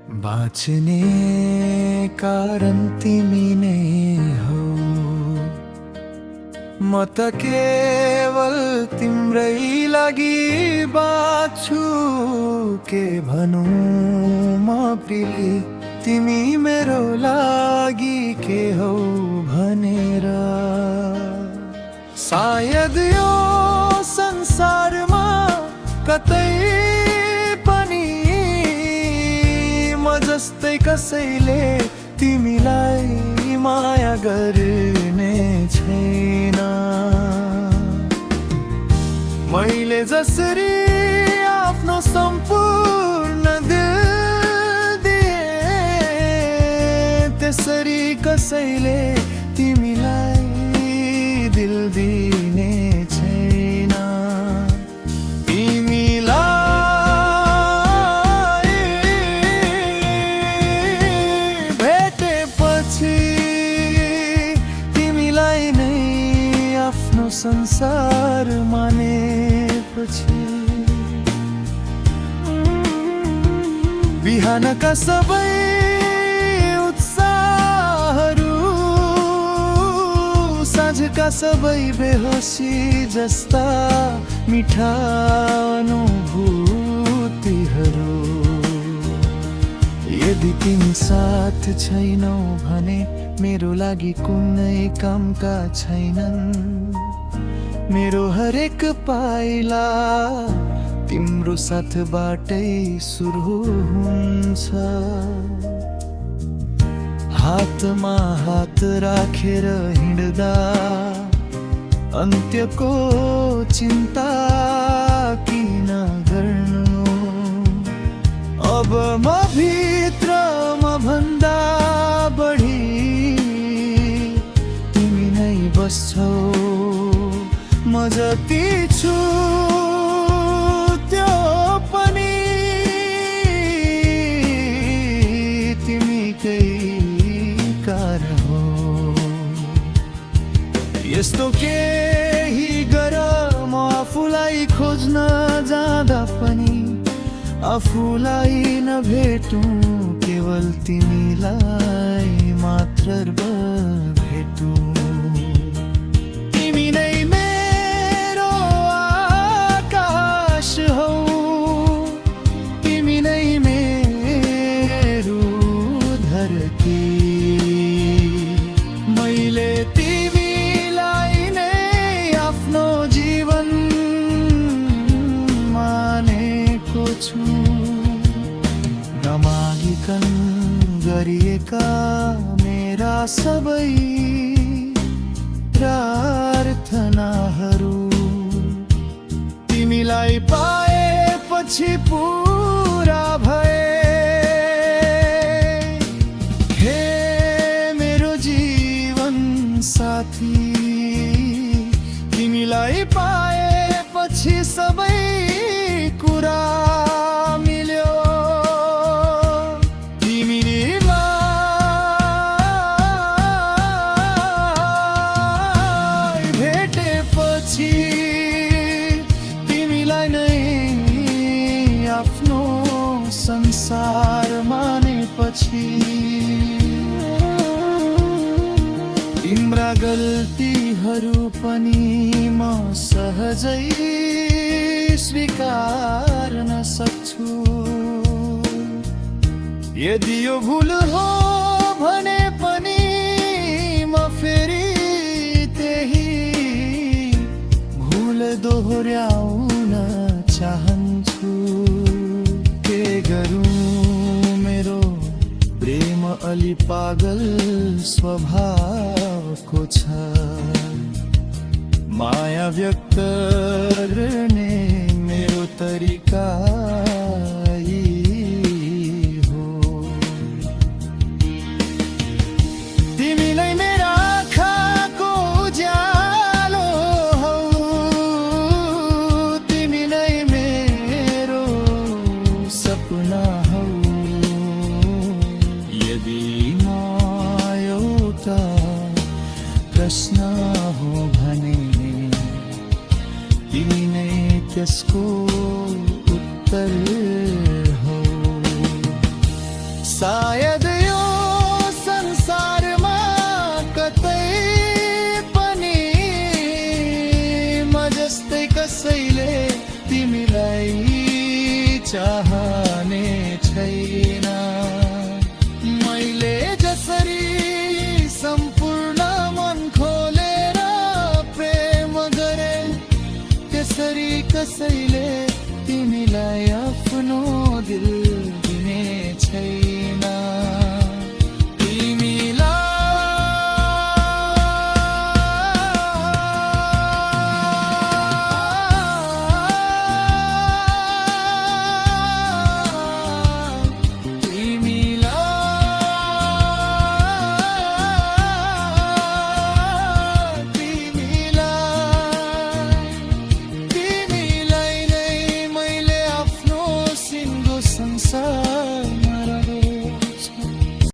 बाँच्ने कारण तिमी नै हौ। म त केवल तिम्रै लागि बाँच्छु। के भनौँ म प्रिय, तिमी मेरो लागि के हौ भनेर। सायद यो संसारमा कतै पनि म जस्तै कसैले तिमीलाई माया गर्ने छैन। मैले जसरी आफ्नो सम्पूर्ण दिल दिए, त्यसरी कसैले तिमीलाई दिल दिने छैन। संसार मानेपछि बिहानका सबै उत्साहहरू, साँझका सबै बेहोसी जस्ता मिठा अनुभूतिहरू। यदि तिमी साथ छैनौ भने मेरो लागि कुनै कामका छैनन्। मेरो हरेक पाइला तिम्रो साथबाटै सुरु हुन्छ। हातमा हात राखेर हिँड्दा अन्त्यको चिन्ता किन गर्नु। अब म भित्र म भन्दा बढी तिमी नै बस्छौ। म जति छु त्यो पनि तिमीकै कारण हो। यस्तो केही गर म आफूलाई खोज्न जाँदा पनि आफूलाई नभेटौँ, केवल तिमीलाई मात्र भेटौँ। तिमी नै मेरो आकाश हौ, तिमी नै मेरो धरती। मैले तिमीलाई नै आफ्नो जीवन मानेको छु। नमागिकन गरिएका मेरा सबै प्रार्थनाहरू तिमीलाई पाएपछि पुरा भए। हे मेरो जीवन साथी, तिमीलाई पाएपछि सबै कुरा मिल्यो। तिमीलाई नै आफ्नो संसार मानेपछि तिम्रा गल्तीहरू पनि म सहजै स्वीकार्न सक्छु। यदि यो भुल हो भने पनि म फेरि त्यही भुल दोहोर्याउन चाहन्छु। के गरौँ मेरो प्रेम अलि पागल स्वभावको छ। माया व्यक्त गर्ने मेरो तरिका हो। तिमीलाई मेरा आँखाको उज्यालो हौ, तिमी नै मेरो सपना हौ। यदि म एउटा प्रश्न हो भने तिमी नै त्यसको उत्तर हो। छैन